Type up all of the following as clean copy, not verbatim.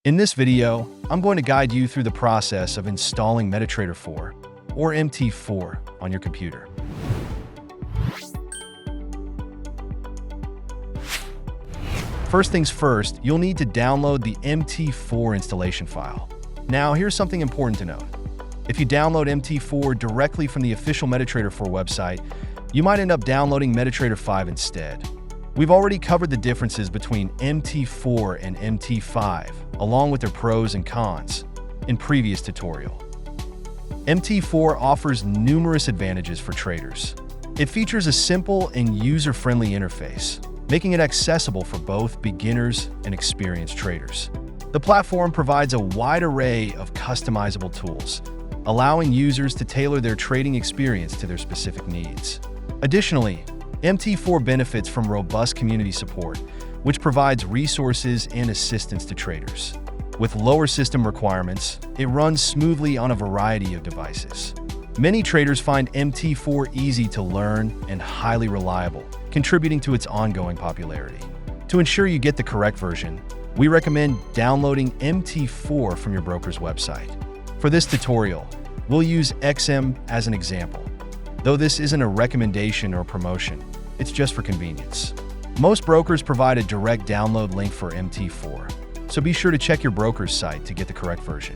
In this video, I'm going to guide you through the process of installing MetaTrader 4, or MT4, on your computer. First things first, you'll need to download the MT4 installation file. Now, here's something important to note. If you download MT4 directly from the official MetaTrader 4 website, you might end up downloading MetaTrader 5 instead. We've already covered the differences between MT4 and MT5, along with their pros and cons, in previous tutorial. MT4 offers numerous advantages for traders. It features a simple and user-friendly interface, making it accessible for both beginners and experienced traders. The platform provides a wide array of customizable tools, allowing users to tailor their trading experience to their specific needs. Additionally, MT4 benefits from robust community support, which provides resources and assistance to traders. With lower system requirements, it runs smoothly on a variety of devices. Many traders find MT4 easy to learn and highly reliable, contributing to its ongoing popularity. To ensure you get the correct version, we recommend downloading MT4 from your broker's website. For this tutorial, we'll use XM as an example. Though this isn't a recommendation or promotion, it's just for convenience. Most brokers provide a direct download link for MT4, so be sure to check your broker's site to get the correct version.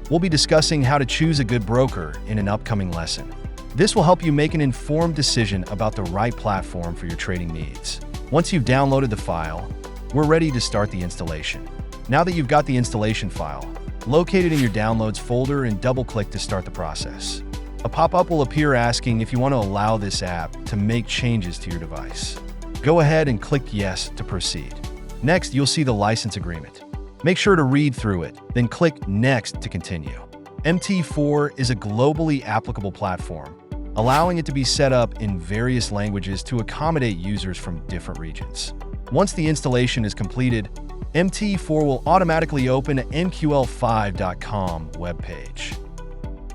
We'll be discussing how to choose a good broker in an upcoming lesson. This will help you make an informed decision about the right platform for your trading needs. Once you've downloaded the file, we're ready to start the installation. Now that you've got the installation file, locate it in your Downloads folder and double-click to start the process. A pop-up will appear asking if you want to allow this app to make changes to your device. Go ahead and click Yes to proceed. Next, you'll see the license agreement. Make sure to read through it, then click Next to continue. MT4 is a globally applicable platform, allowing it to be set up in various languages to accommodate users from different regions. Once the installation is completed, MT4 will automatically open an MQL5.com webpage.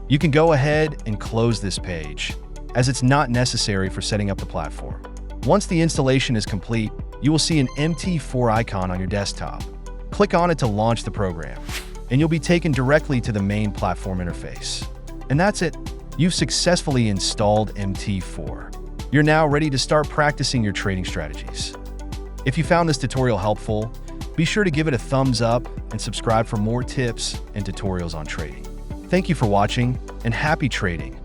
You can go ahead and close this page, as it's not necessary for setting up the platform. Once the installation is complete, you will see an MT4 icon on your desktop. Click on it to launch the program, and you'll be taken directly to the main platform interface. And that's it. You've successfully installed MT4. You're now ready to start practicing your trading strategies. If you found this tutorial helpful, be sure to give it a thumbs up and subscribe for more tips and tutorials on trading. Thank you for watching, and happy trading!